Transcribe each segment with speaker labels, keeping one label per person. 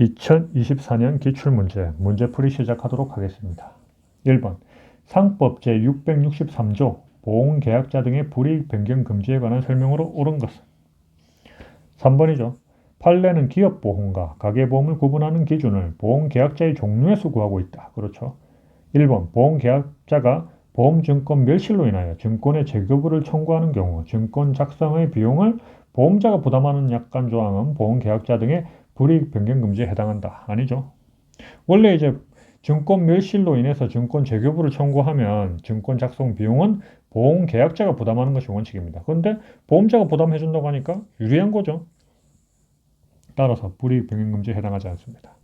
Speaker 1: 2024년 기출문제, 문제풀이 시작하도록 하겠습니다. 1번, 상법 제663조 보험계약자 등의 불이익 변경 금지에 관한 설명으로 옳은 것은? 3번이죠. 판례는 기업보험과 가계보험을 구분하는 기준을 보험계약자의 종류에서 구하고 있다. 그렇죠. 1번, 보험계약자가 보험증권 멸실로 인하여 증권의 재교부를 청구하는 경우 증권 작성의 비용을 보험자가 부담하는 약관 조항은 보험계약자 등의 불이익 변경 금지에 해당한다. 아니죠. 원래 이제 증권 멸실로 인해서 증권 재교부를 청구하면 증권 작성 비용은 보험계약자가 부담하는 것이 원칙입니다. 그런데 보험자가 부담해준다고 하니까 유리한 거죠. 따라서 불이익 변경 금지에 해당하지 않습니다.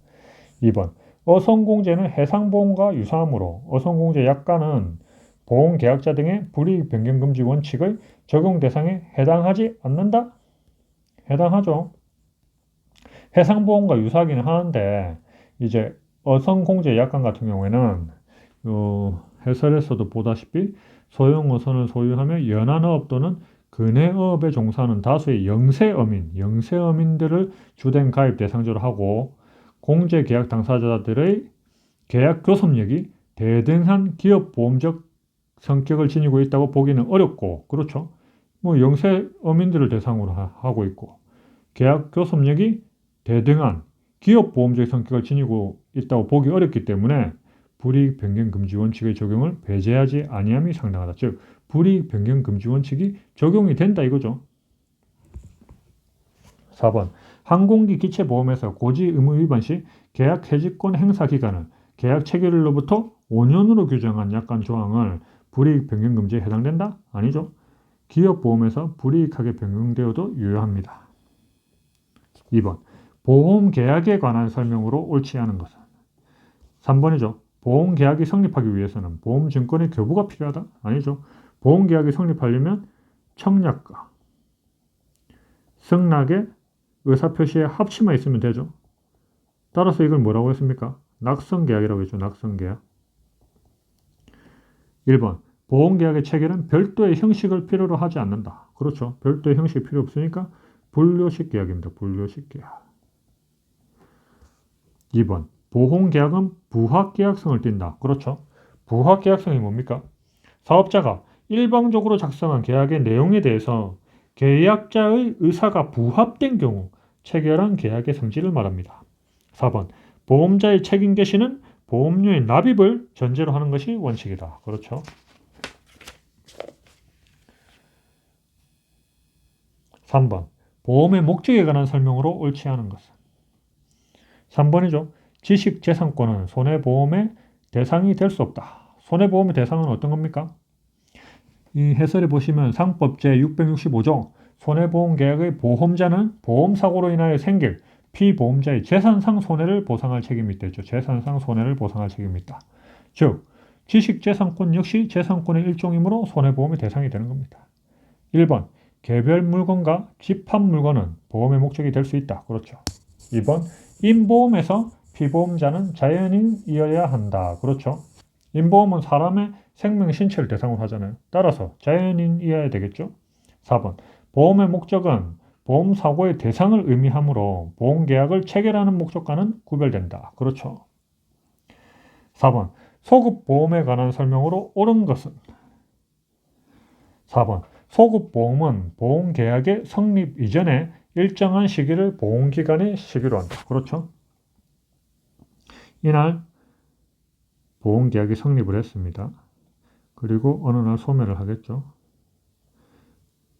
Speaker 1: 2번, 어선공제는 해상보험과 유사하므로 어선공제 약관은 보험계약자 등의 불이익 변경 금지 원칙의 적용 대상에 해당하지 않는다? 해당하죠. 해상보험과 유사하기는 하는데 이제 어선공제 약관 같은 경우에는 해설에서도 보다시피 소형어선을 소유하며 연안어업 또는 근해어업에 종사하는 다수의 영세어민들을 주된 가입 대상자로 하고 공제계약 당사자들의 계약 교섭력이 대등한 기업보험적 성격을 지니고 있다고 보기는 어렵고, 그렇죠. 영세어민들을 대상으로 하고 있고 계약 교섭력이 대등한 기업보험적 성격을 지니고 있다고 보기 어렵기 때문에 불이익 변경 금지 원칙의 적용을 배제하지 아니함이 상당하다. 즉 불이익 변경 금지 원칙이 적용이 된다 이거죠. 4번, 항공기 기체보험에서 고지 의무 위반 시 계약 해지권 행사 기간을 계약 체결일로부터 5년으로 규정한 약관 조항을 불이익 변경 금지에 해당된다? 아니죠. 기업보험에서 불이익하게 변경되어도 유효합니다. 2번, 보험계약에 관한 설명으로 옳지 않은 것은? 3번이죠. 보험계약이 성립하기 위해서는 보험증권의 교부가 필요하다? 아니죠. 보험계약이 성립하려면 청약과 승낙의 의사표시에 합치만 있으면 되죠. 따라서 이걸 뭐라고 했습니까? 낙선계약이라고 했죠. 낙선계약. 1번, 보험계약의 체결은 별도의 형식을 필요로 하지 않는다. 그렇죠. 별도의 형식이 필요 없으니까 분료식 계약입니다. 분료식 계약. 2번, 보험계약은 부합계약성을 띈다. 그렇죠. 부합계약성이 뭡니까? 사업자가 일방적으로 작성한 계약의 내용에 대해서 계약자의 의사가 부합된 경우 체결한 계약의 성질을 말합니다. 4번, 보험자의 책임 개시는 보험료의 납입을 전제로 하는 것이 원칙이다. 그렇죠. 3번, 보험의 목적에 관한 설명으로 옳지 않은 것은? 3번이죠. 지식재산권은 손해보험의 대상이 될 수 없다. 손해보험의 대상은 어떤 겁니까? 이 해설에 보시면 상법 제665조 손해보험계약의 보험자는 보험사고로 인하여 생길 피보험자의 재산상 손해를 보상할 책임이 있다 했죠. 재산상 손해를 보상할 책임이 있다. 즉 지식재산권 역시 재산권의 일종이므로 손해보험의 대상이 되는 겁니다. 1번, 개별 물건과 집합 물건은 보험의 목적이 될 수 있다. 그렇죠. 2번, 인보험에서 피보험자는 자연인이어야 한다. 그렇죠. 인보험은 사람의 생명, 신체를 대상으로 하잖아요. 따라서 자연인이어야 되겠죠. 4번, 보험의 목적은 보험사고의 대상을 의미하므로 보험계약을 체결하는 목적과는 구별된다. 그렇죠. 4번, 소급보험에 관한 설명으로 옳은 것은? 4번, 소급보험은 보험계약의 성립 이전에 일정한 시기를 보험기간의 시기로 한다. 그렇죠. 이날 보험계약이 성립을 했습니다. 그리고 어느 날 소멸을 하겠죠.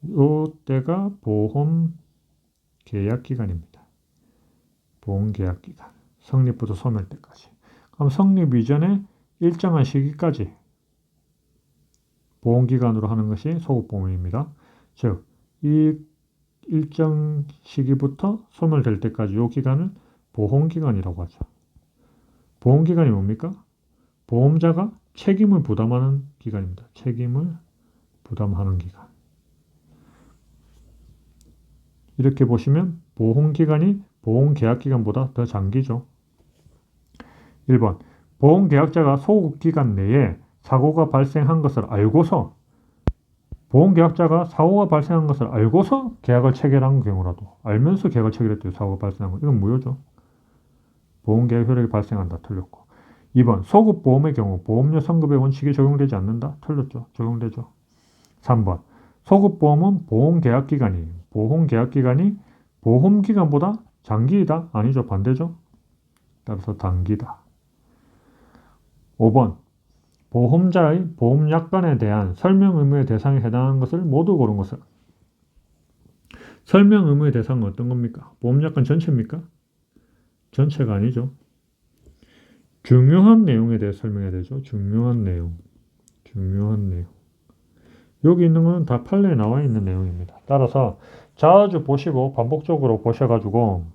Speaker 1: 이때가 보험계약기간입니다. 보험계약기간. 성립부터 소멸 때까지. 그럼 성립 이전에 일정한 시기까지 보험기간으로 하는 것이 소급보험입니다. 즉, 이 일정 시기부터 소멸될 때까지 이 기간을 보험기간이라고 하죠. 보험기간이 뭡니까? 보험자가 책임을 부담하는 기간입니다. 책임을 부담하는 기간. 이렇게 보시면 보험기간이 보험계약기간보다 더 장기죠. 1번, 보험계약자가 소급기간 내에 사고가 발생한 것을 알고서 보험계약자가 사고가 발생한 것을 알고서 계약을 체결한 경우라도 알면서 계약을 체결했대요. 사고가 발생한 거. 이건 무효죠. 보험계약 효력이 발생한다. 틀렸고. 2번 소급보험의 경우 보험료 선급의 원칙이 적용되지 않는다. 틀렸죠. 적용되죠. 3번 소급보험은 보험계약기간이 보험기간보다 장기이다. 아니죠. 반대죠. 따라서 단기다. 5번 보험자의 보험약관에 대한 설명 의무의 대상에 해당하는 것을 모두 고른 것은 설명 의무의 대상은 어떤 겁니까? 보험약관 전체입니까? 전체가 아니죠. 중요한 내용에 대해 설명해야 되죠. 중요한 내용. 여기 있는 거는 다 판례에 나와 있는 내용입니다. 따라서 자주 보시고 반복적으로 보셔가지고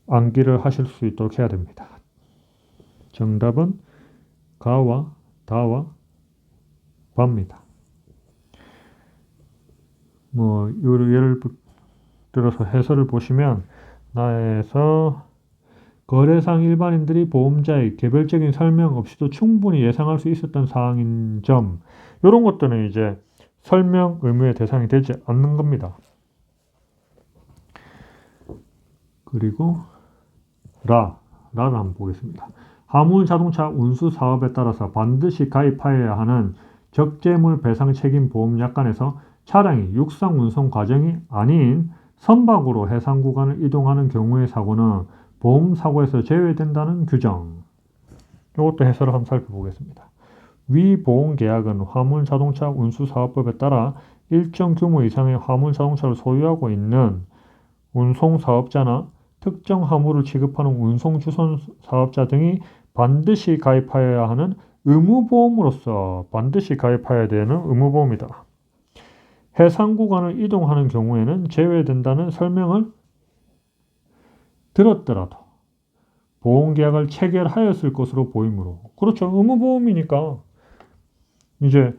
Speaker 1: 암기를 하실 수 있도록 해야 됩니다. 정답은 가와 다와 바입니다. 예를 들어서 해설을 보시면 나에서 거래상 일반인들이 보험자의 개별적인 설명 없이도 충분히 예상할 수 있었던 사항인 점, 이런 것들은 이제 설명 의무의 대상이 되지 않는 겁니다. 그리고 라를 한번 보겠습니다. 화물자동차 운수 사업에 따라서 반드시 가입하여야 하는 적재물 배상 책임 보험약관에서 차량이 육상 운송 과정이 아닌 선박으로 해상 구간을 이동하는 경우의 사고는 보험사고에서 제외된다는 규정. 이것도 해설을 한번 살펴보겠습니다. 위 보험계약은 화물자동차 운수사업법에 따라 일정 규모 이상의 화물자동차를 소유하고 있는 운송사업자나 특정 화물을 취급하는 운송주선 사업자 등이 반드시 가입하여야 하는 의무보험으로서 반드시 가입해야 되는 의무보험이다. 해상 구간을 이동하는 경우에는 제외된다는 설명을 들었더라도 보험계약을 체결하였을 것으로 보이므로, 그렇죠. 의무보험이니까 이제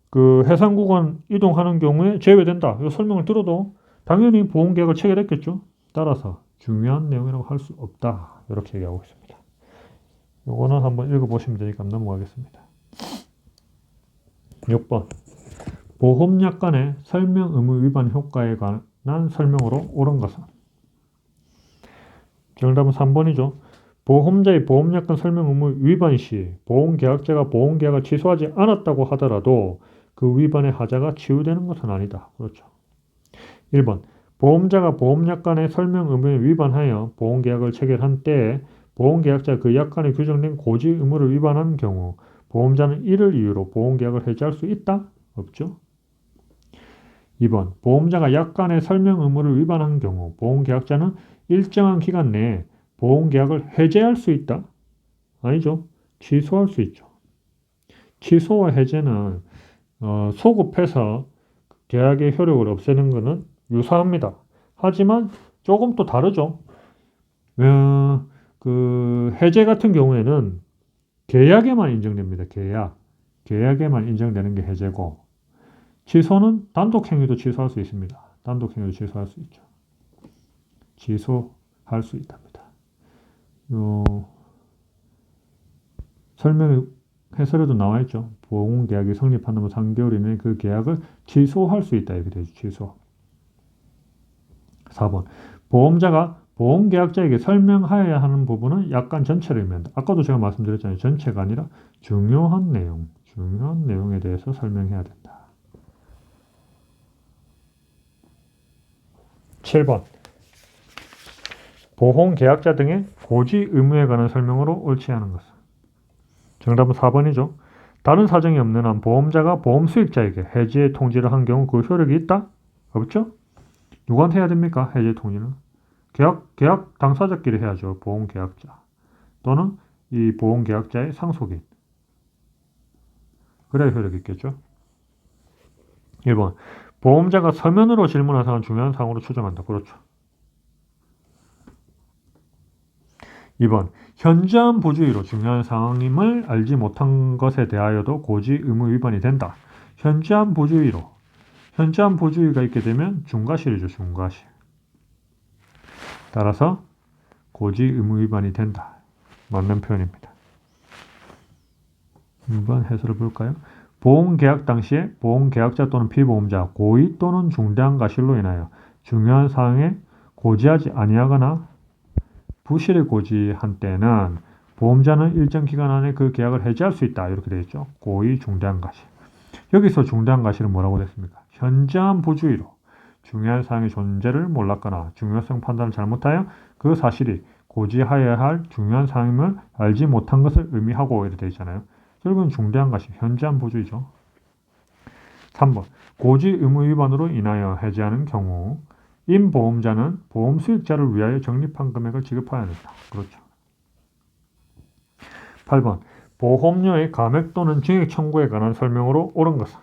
Speaker 1: 그 해상 구간 이동하는 경우에 제외된다. 이 설명을 들어도 당연히 보험계약을 체결했겠죠. 따라서 중요한 내용이라고 할 수 없다. 이렇게 얘기하고 있습니다. 이거는 한번 읽어보시면 되니까 넘어가겠습니다. 6번 보험약관의 설명 의무 위반 효과에 관한 설명으로 옳은 것은? 정답은 3번이죠. 보험자의 보험약관 설명 의무 위반 시 보험계약자가 보험계약을 취소하지 않았다고 하더라도 그 위반의 하자가 치유되는 것은 아니다. 그렇죠. 1번 보험자가 보험약관의 설명 의무에 위반하여 보험계약을 체결한 때에 보험계약자가 그 약관에 규정된 고지 의무를 위반한 경우 보험자는 이를 이유로 보험계약을 해지할 수 있다? 없죠. 2번 보험자가 약관의 설명 의무를 위반한 경우 보험계약자는 일정한 기간 내에 보험계약을 해제할 수 있다? 아니죠. 취소할 수 있죠. 취소와 해제는 소급해서 계약의 효력을 없애는 것은 유사합니다. 하지만 조금 또 다르죠. 그 해제 같은 경우에는 계약에만 인정됩니다. 계약에만 인정되는 게 해제고, 취소는 단독행위도 취소할 수 있습니다. 단독행위도 취소할 수 있죠. 취소할 수 있답니다. 설명 해설에도 나와 있죠. 보험계약이 성립한 후 3개월 이내에 그 계약을 취소할 수 있다. 이렇게 되죠. 취소. 4번 보험자가 보험계약자에게 설명하여야 하는 부분은 약관 전체를 의미한다. 아까도 제가 말씀드렸잖아요. 전체가 아니라 중요한 내용에 대해서 설명해야 된다. 7번 보험계약자 등의 고지 의무에 관한 설명으로 옳지 않은 것은? 정답은 4번이죠. 다른 사정이 없는 한 보험자가 보험 수익자에게 해지의 통지를 한 경우 그 효력이 있다? 없죠? 누구한테 해야 됩니까? 해지 통지는? 계약 당사자끼리 해야죠. 보험계약자 또는 이 보험계약자의 상속인. 그래야 효력이 있겠죠. 1번 보험자가 서면으로 질문한 사항은 중요한 사항으로 추정한다. 그렇죠. 2번 현저한 부주의로 중요한 상황임을 알지 못한 것에 대하여도 고지 의무 위반이 된다. 현저한 부주의가 있게 되면 중과실이죠. 중과실. 따라서 고지 의무 위반이 된다. 맞는 표현입니다. 2번 해설을 볼까요? 보험계약 당시에 보험계약자 또는 피보험자 고의 또는 중대한 과실로 인하여 중요한 사항에 고지하지 아니하거나 부실을 고지한 때는 보험자는 일정 기간 안에 그 계약을 해지할 수 있다. 이렇게 되어 있죠. 고의 중대한 과실. 여기서 중대한 과실은 뭐라고 됐습니까? 현저한 부주의로 중요한 사항의 존재를 몰랐거나 중요성 판단을 잘못하여 그 사실이 고지하여야 할 중요한 사항임을 알지 못한 것을 의미하고 이렇게 되어 있잖아요. 결국은 중대한 과실, 현저한 부주의죠. 3번. 고지 의무 위반으로 인하여 해지하는 경우 임보험자는 보험 수익자를 위하여 적립한 금액을 지급해야 된다. 그렇죠. 8번. 보험료의 감액 또는 증액 청구에 관한 설명으로 옳은 것은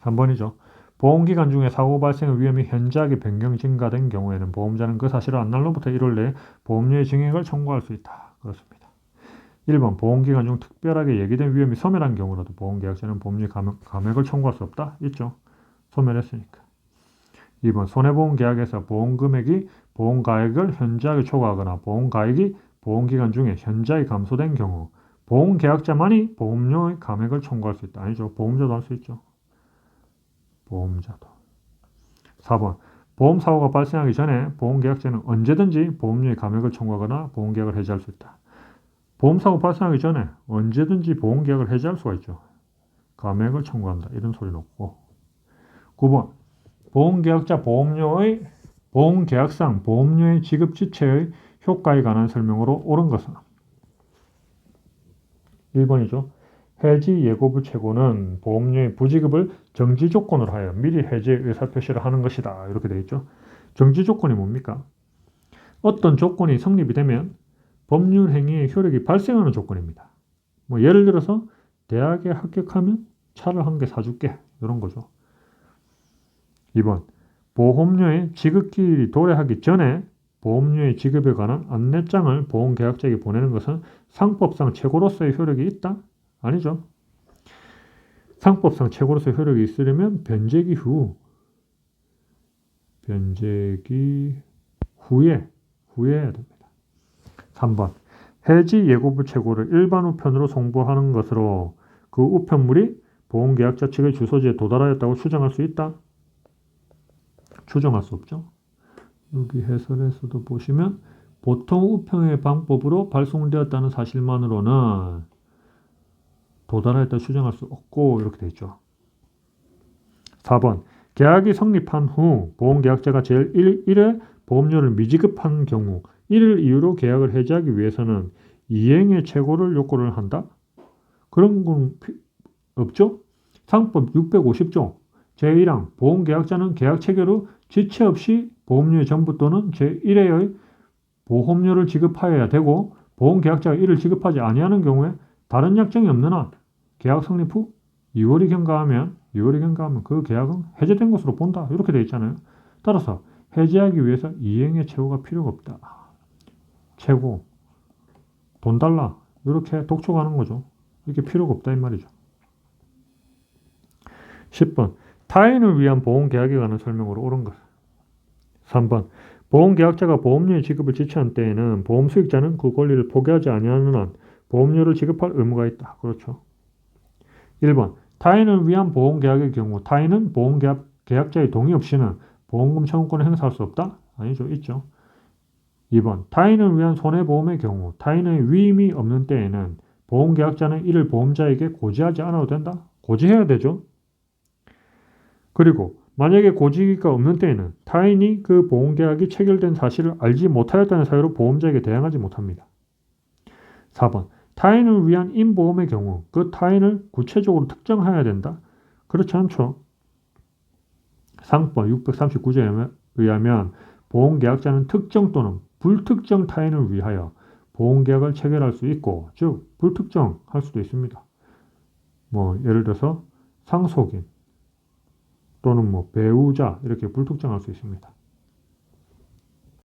Speaker 1: 3번이죠. 보험기간 중에 사고 발생의 위험이 현저하게 변경 증가된 경우에는 보험자는 그 사실을 안날로부터 1월 내에 보험료의 증액을 청구할 수 있다. 그렇습니다. 1번. 보험기간 중 특별하게 예기된 위험이 소멸한 경우라도 보험계약자는 보험료 감액을 청구할 수 없다. 있죠. 소멸했으니까. 2번. 손해보험계약에서 보험금액이 보험가액을 현저하게 초과하거나 보험가액이 보험기간 중에 현저하게 감소된 경우 보험계약자만이 보험료의 감액을 청구할 수 있다. 아니죠. 보험자도 할 수 있죠. 보험자도. 4번. 보험사고가 발생하기 전에 보험계약자는 언제든지 보험료의 감액을 청구하거나 보험계약을 해지할 수 있다. 보험사고 발생하기 전에 언제든지 보험계약을 해지할 수가 있죠. 감액을 청구한다. 이런 소리는 없고. 9번. 보험계약자 보험계약상 보험료의 지급 지체의 효과에 관한 설명으로 옳은 것은 1번이죠. 해지 예고부 최고는 보험료의 부지급을 정지 조건으로 하여 미리 해지의 의사표시를 하는 것이다. 이렇게 되어 있죠. 정지 조건이 뭡니까? 어떤 조건이 성립이 되면 법률 행위의 효력이 발생하는 조건입니다. 뭐 예를 들어서 대학에 합격하면 차를 한 개 사줄게. 이런 거죠. 2번. 보험료의 지급기일이 도래하기 전에 보험료의 지급에 관한 안내장을 보험계약자에게 보내는 것은 상법상 최고로서의 효력이 있다? 아니죠. 상법상 최고로서의 효력이 있으려면 변제기 후에 해야 됩니다. 3번. 해지 예고부 최고를 일반 우편으로 송부하는 것으로 그 우편물이 보험계약자 측의 주소지에 도달하였다고 추정할 수 있다? 추정할 수 없죠. 여기 해설에서도 보시면 보통 우편의 방법으로 발송되었다는 사실만으로는 도달하였다 추정할 수 없고 이렇게 되어 있죠. 4번. 계약이 성립한 후 보험계약자가 제1회 보험료를 미지급한 경우 이를 이유로 계약을 해지하기 위해서는 이행의 최고를 요구를 한다? 그런 건 없죠? 상법 650조 제1항 보험계약자는 계약 체결 후 지체 없이 보험료의 전부 또는 제1회의 보험료를 지급하여야 되고 보험계약자가 이를 지급하지 아니하는 경우에 다른 약정이 없는 한 계약 성립 후 2월이 경과하면 그 계약은 해제된 것으로 본다. 이렇게 되어 있잖아요. 따라서 해제하기 위해서 이행의 최고가 필요가 없다. 최고, 돈 달라. 이렇게 독촉하는 거죠. 이렇게 필요가 없다 이 말이죠. 10번. 타인을 위한 보험계약에 관한 설명으로 옳은 것. 3번. 보험계약자가 보험료의 지급을 지체한 때에는 보험수익자는 그 권리를 포기하지 아니하는 한 보험료를 지급할 의무가 있다. 그렇죠. 1번. 타인을 위한 보험계약의 경우 타인은 보험계약자의 동의 없이는 보험금 청구권을 행사할 수 없다? 아니죠. 있죠. 2번. 타인을 위한 손해보험의 경우 타인의 위임이 없는 때에는 보험계약자는 이를 보험자에게 고지하지 않아도 된다? 고지해야 되죠. 그리고 만약에 고지가 없는 때에는 타인이 그 보험계약이 체결된 사실을 알지 못하였다는 사유로 보험자에게 대항하지 못합니다. 4번. 타인을 위한 임보험의 경우 그 타인을 구체적으로 특정해야 된다? 그렇지 않죠. 상법 639조에 의하면 보험계약자는 특정 또는 불특정 타인을 위하여 보험계약을 체결할 수 있고 즉 불특정할 수도 있습니다. 뭐 예를 들어서 상속인 또는 뭐 배우자 이렇게 불특정할 수 있습니다.